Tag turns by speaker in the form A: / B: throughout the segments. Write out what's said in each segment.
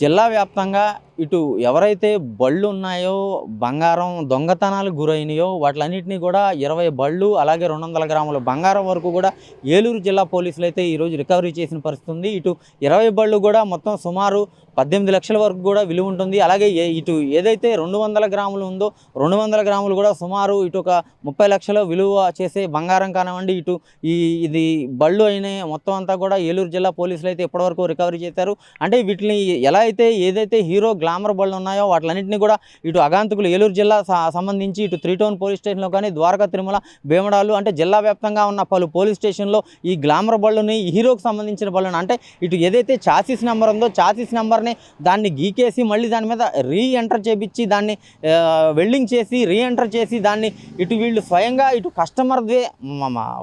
A: జిల్లా వ్యాప్తంగా ఇటు ఎవరైతే బళ్ళు ఉన్నాయో, బంగారం దొంగతనాలకు గురైనయో వాటిలన్నిటిని కూడా 20 బళ్ళు అలాగే 200 గ్రాముల బంగారం వరకు కూడా ఏలూరు జిల్లా పోలీసులు అయితే ఈరోజు రికవరీ చేసిన పరిస్థితి ఉంది. ఇటు 20 బళ్ళు కూడా మొత్తం సుమారు 18 లక్షల వరకు కూడా విలువ ఉంటుంది. అలాగే ఇటు ఏదైతే 200 గ్రాములు ఉందో 200 గ్రాములు కూడా సుమారు ఇటు ఒక 30 లక్షల విలువ చేసే బంగారం కానివ్వండి, ఇటు ఇది బళ్ళు అయిన మొత్తం అంతా కూడా ఏలూరు జిల్లా పోలీసులు అయితే ఇప్పటివరకు రికవరీ చేశారు. అంటే వీటిని ఎలా అయితే ఏదైతే హీరో గ్లామర్ బళ్ళు ఉన్నాయో వాటిలన్నింటినీ కూడా ఇటు అగాంతకులు ఏలూరు జిల్లా సంబంధించి ఇటు 3 టౌన్ పోలీస్ స్టేషన్లో కానీ, ద్వారకా తిరుమల, భీమడాలు అంటే జిల్లా వ్యాప్తంగా ఉన్న పలు పోలీస్ స్టేషన్లో ఈ గ్లామర్ బళ్ళుని హీరోకి సంబంధించిన బళ్ళుని అంటే ఇటు ఏదైతే చాసిస్ నెంబర్ ఉందో చాసిస్ నెంబర్ని దాన్ని గీకేసి మళ్ళీ దాని మీద రీఎంటర్ చేపించి దాన్ని వెల్డింగ్ చేసి రీఎంటర్ చేసి దాన్ని ఇటు వీళ్ళు స్వయంగా ఇటు కస్టమర్దే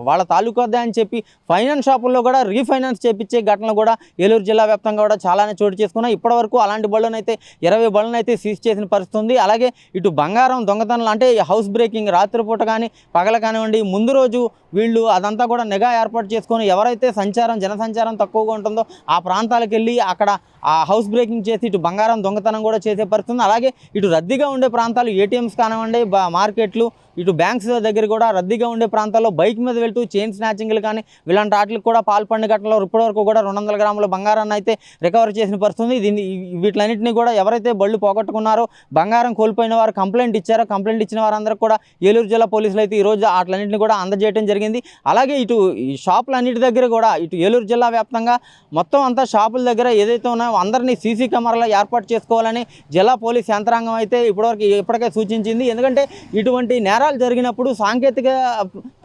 A: వాళ్ళ తాలూకాదే అని చెప్పి ఫైనాన్స్ షాపుల్లో కూడా రీఫైనాన్స్ చేపించే ఘటనలు కూడా ఏలూరు జిల్లా వ్యాప్తంగా కూడా చాలానే చోటు చేసుకున్నాయి. ఇప్పటివరకు అలాంటి బళ్ళను అయితే 20 బళ్ళను అయితే సీజ్ చేసిన పరిస్థితి ఉంది. అలాగే ఇటు బంగారం దొంగతనాలు అంటే హౌస్ బ్రేకింగ్ రాత్రిపూట కానీ పగల కానివ్వండి, ముందు రోజు వీళ్ళు అదంతా కూడా నిఘా ఏర్పాటు చేసుకొని ఎవరైతే జనసంచారం తక్కువగా ఉంటుందో ఆ ప్రాంతాలకు వెళ్ళి అక్కడ ఆ హౌస్ బ్రేకింగ్ చేసి ఇటు బంగారం దొంగతనం కూడా చేసే పరిస్థితి. అలాగే ఇటు రద్దీగా ఉండే ప్రాంతాలు ఏటీఎంస్ కానివ్వండి, మార్కెట్లు, ఇటు బ్యాంక్స్ దగ్గర కూడా రద్దీగా ఉండే ప్రాంతాల్లో బైక్ మీద వెళ్తూ చైన్ స్నాచింగ్లు కానీ ఇలాంటి వాటికి కూడా పాల్పడిన ఘటనలో ఇప్పటివరకు కూడా 200 గ్రాముల బంగారాన్ని అయితే రికవర్ చేసిన పరిస్థితి. దీన్ని వీటిలన్నింటినీ కూడా ఎవరైతే బళ్ళు పోగొట్టుకున్నారో, బంగారం కోల్పోయిన వారు కంప్లైంట్ ఇచ్చారో, కంప్లైంట్ ఇచ్చిన వారందరూ కూడా ఏలూరు జిల్లా పోలీసులు అయితే ఈరోజు వాటిలన్నింటినీ కూడా అందజేయడం జరిగింది. అలాగే ఇటు ఈ షాపులన్నిటి దగ్గర కూడా ఇటు ఏలూరు జిల్లా వ్యాప్తంగా మొత్తం అంతా షాపుల దగ్గర ఏదైతే ఉన్నాయో అందరినీ సీసీ కెమెరాలు ఏర్పాటు చేసుకోవాలని జిల్లా పోలీస్ యంత్రాంగం అయితే ఇప్పటికే సూచించింది. ఎందుకంటే ఇటువంటి నేరాలు జరిగినప్పుడు సాంకేతిక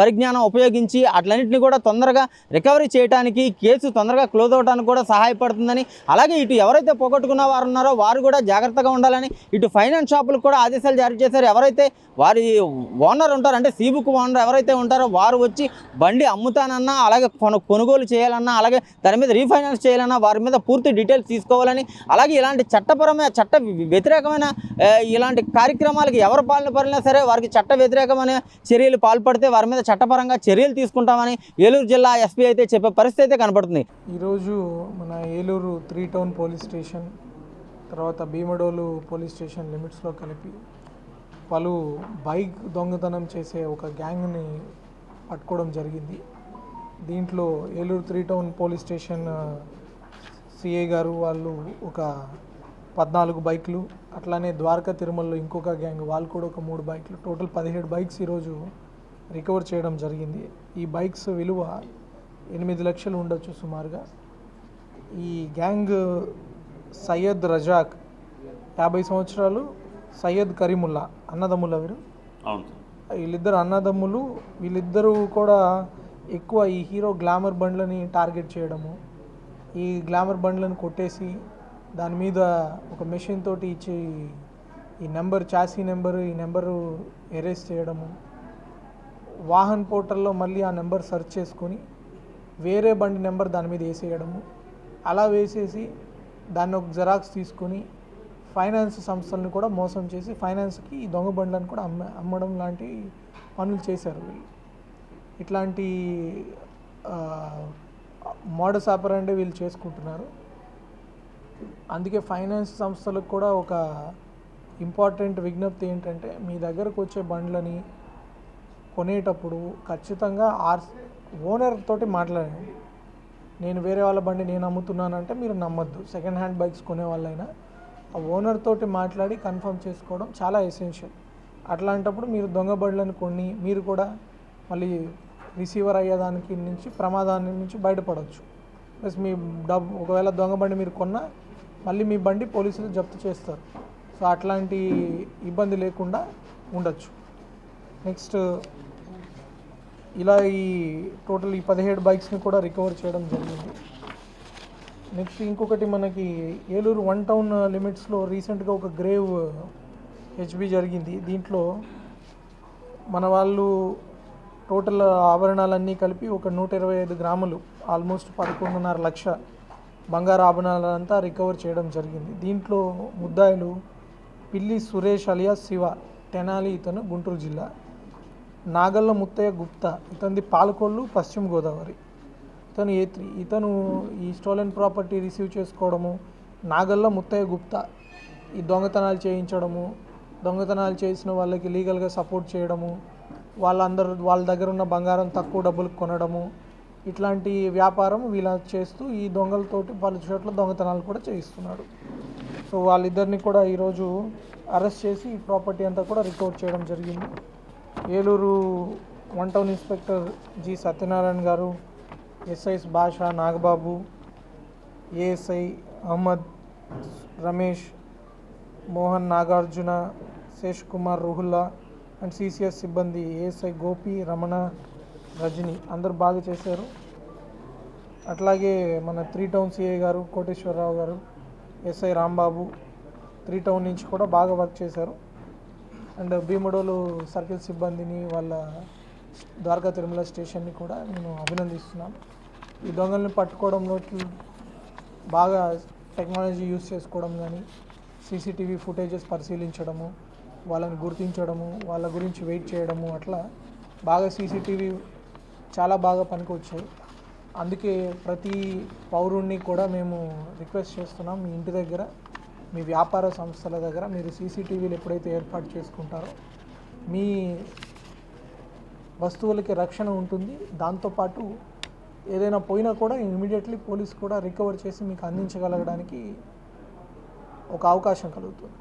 A: పరిజ్ఞానం ఉపయోగించి అట్లన్నింటినీ కూడా తొందరగా రికవరీ చేయడానికి, కేసు తొందరగా క్లోజ్ అవడానికి కూడా సహాయపడుతుందని, అలాగే ఇటు ఎవరైతే పోగొట్టుకున్న వారు ఉన్నారో వారు కూడా జాగ్రత్తగా ఉండాలని ఇటు ఫైనాన్స్ షాపులకు కూడా ఆదేశాలు జారీ చేశారు. ఎవరైతే వారి ఓనర్ ఉంటారో అంటే సీబుక్ ఓనర్ ఎవరైతే ఉంటారో వారు వచ్చి బండి అమ్ముతానన్నా, అలాగే కొనుగోలు చేయాలన్నా, అలాగే దాని మీద రీఫైనాన్స్ చేయాలన్నా వారి మీద పూర్తి డీటెయిల్స్ తీసుకోవాలని, అలాగే ఇలాంటి చట్ట వ్యతిరేకమైన ఇలాంటి కార్యక్రమాలకి ఎవరు పాల్పడినా సరే వారికి చట్ట వ్యతిరేకమైన చర్యలు పాల్పడితే వారి మీద చట్టపరంగా చర్యలు తీసుకుంటామని ఏలూరు జిల్లా ఎస్పీ అయితే చెప్పే పరిస్థితి అయితే కనపడుతుంది.
B: ఈరోజు మన ఏలూరు 3 టౌన్ పోలీస్ స్టేషన్, తర్వాత భీమడోలు పోలీస్ స్టేషన్ లిమిట్స్లో కలిపి పలు బైక్ దొంగతనం చేసే ఒక గ్యాంగ్ని పట్టుకోవడం జరిగింది. దీంట్లో Eluru 3 town police station CI గారు వాళ్ళు ఒక 14 బైకులు, అట్లానే ద్వారకా తిరుమలలో ఇంకొక గ్యాంగ్ వాళ్ళు కూడా ఒక 3 బైకులు, టోటల్ 17 బైక్స్ ఈరోజు రికవర్ చేయడం జరిగింది. ఈ బైక్స్ విలువ 8 లక్షలు ఉండొచ్చు సుమారుగా. ఈ గ్యాంగ్ సయ్యద్ రజాక్ 50 సంవత్సరాలు, సయ్యద్ కరీముల్లా అన్నదమ్ముల వీరు. వీళ్ళిద్దరు అన్నదమ్ములు. వీళ్ళిద్దరూ కూడా ఎక్కువ ఈ హీరో గ్లామర్ బండ్లని టార్గెట్ చేయడము, ఈ గ్లామర్ బండ్లను కొట్టేసి దాని మీద ఒక మెషిన్ తోటి ఇచ్చి ఈ నెంబర్ చాసీ నెంబరు ఈ నెంబరు ఎరేస్ చేయడము, వాహన్ పోర్టల్లో మళ్ళీ ఆ నెంబర్ సెర్చ్ చేసుకొని వేరే బండి నెంబర్ దాని మీద వేసేయడము, అలా వేసేసి దాన్ని ఒక జెరాక్స్ తీసుకొని ఫైనాన్స్ సంస్థలను కూడా మోసం చేసి ఫైనాన్స్కి ఈ దొంగ బండ్లను కూడా అమ్మడం లాంటి పనులు చేశారు వీళ్ళు. ఇట్లాంటి మోడస్ ఆపరెండి వీళ్ళు చేసుకుంటున్నారు. అందుకే ఫైనాన్స్ సంస్థలకు కూడా ఒక ఇంపార్టెంట్ విజ్ఞప్తి ఏంటంటే, మీ దగ్గరకు వచ్చే బండ్లని కొనేటప్పుడు ఖచ్చితంగా ఓనర్ తోటి మాట్లాడండి. నేను వేరే వాళ్ళ బండి నేను అమ్ముతున్నానంటే మీరు నమ్మద్దు. సెకండ్ హ్యాండ్ బైక్స్ కొనే వాళ్ళైనా ఆ ఓనర్ తోటి మాట్లాడి కన్ఫర్మ్ చేసుకోవడం చాలా ఎసెన్షియల్. అట్లాంటప్పుడు మీరు దొంగ బండ్లను కొని మీరు కూడా మళ్ళీ రిసీవర్ అయ్యేదానికి నుంచి ప్రమాదాన్ని నుంచి బయటపడవచ్చు. ప్లస్ మీ ఒకవేళ దొంగ బండి మీరు కొన్నా మళ్ళీ మీ బండి పోలీసులు జప్తు చేస్తారు. సో అట్లాంటి ఇబ్బంది లేకుండా ఉండొచ్చు. నెక్స్ట్ ఇలా ఈ టోటల్ ఈ 17 బైక్స్ని కూడా రికవర్ చేయడం జరిగింది. నెక్స్ట్ ఇంకొకటి మనకి ఏలూరు 1 టౌన్ లిమిట్స్లో రీసెంట్గా ఒక గ్రేవ్ హెచ్బి జరిగింది. దీంట్లో మన వాళ్ళు టోటల్ ఆభరణాలన్నీ కలిపి ఒక 125 గ్రాములు ఆల్మోస్ట్ 11.5 లక్ష బంగారు ఆభరణాలంతా రికవర్ చేయడం జరిగింది. దీంట్లో ముద్దాయిలు పిల్లి సురేష్ అలియాస్ శివ, తెనాలి, ఇతను గుంటూరు జిల్లా. నాగల్ల ముత్తయ్య గుప్తా, ఇతనిది పాలకొల్లు, పశ్చిమ గోదావరి. ఇతను A3. ఇతను ఈ స్టోలెన్ ప్రాపర్టీ రిసీవ్ చేసుకోవడము, నాగల్ల ముత్తయ్య గుప్తా ఈ దొంగతనాలు చేయించడము, దొంగతనాలు చేసిన వాళ్ళకి లీగల్గా సపోర్ట్ చేయడము, వాళ్ళ దగ్గర ఉన్న బంగారం తక్కువ డబ్బులకు కొనడము, ఇట్లాంటి వ్యాపారం వీళ్ళ చేస్తూ ఈ దొంగలతోటి వాళ్ళ చోట్ల దొంగతనాలు కూడా చేయిస్తున్నాడు. సో వాళ్ళిద్దరిని కూడా ఈరోజు అరెస్ట్ చేసి ఈ ప్రాపర్టీ అంతా కూడా రికవర్ చేయడం జరిగింది. Eluru 1 town inspector G Satyanarayana garu, SIs Basha, Nagababu, ASI Ahmed, Ramesh, Mohan, Nagarjuna, Sesh Kumar, Ruhulla and CCS సిబ్బంది ఏఎస్ఐ గోపి, రమణ, రజని అందరూ బాగా చేశారు. అట్లాగే మన 3 టౌన్ సిఐ గారు కోటేశ్వరరావు గారు, ఎస్ఐ రాంబాబు 3 టౌన్ నుంచి కూడా బాగా వర్క్ చేశారు. అండ్ భీమడోలు సర్కిల్ సిబ్బందిని, వాళ్ళ ద్వారకా తిరుమల స్టేషన్ని కూడా నేను అభినందిస్తున్నాను. ఈ దొంగల్ని పట్టుకోవడంలో బాగా టెక్నాలజీ యూస్ చేసుకోవడం కానీ, సీసీటీవీ ఫుటేజెస్ పరిశీలించడము, వాళ్ళని గుర్తించడము, వాళ్ళ గురించి వెయిట్ చేయడము, అట్లా బాగా సీసీటీవీ చాలా బాగా పనికొచ్చాయి. అందుకే ప్రతి పౌరుణ్ణి కూడా మేము రిక్వెస్ట్ చేస్తున్నాం, మీ ఇంటి దగ్గర, మీ వ్యాపార సంస్థల దగ్గర మీరు సీసీటీవీలు ఎప్పుడైతే ఏర్పాటు చేసుకుంటారో మీ వస్తువులకి రక్షణ ఉంటుంది. దాంతోపాటు ఏదైనా పోయినా కూడా ఇమీడియట్లీ పోలీస్ కూడా రికవర్ చేసి మీకు అందించగలగడానికి ఒక అవకాశం కలుగుతుంది.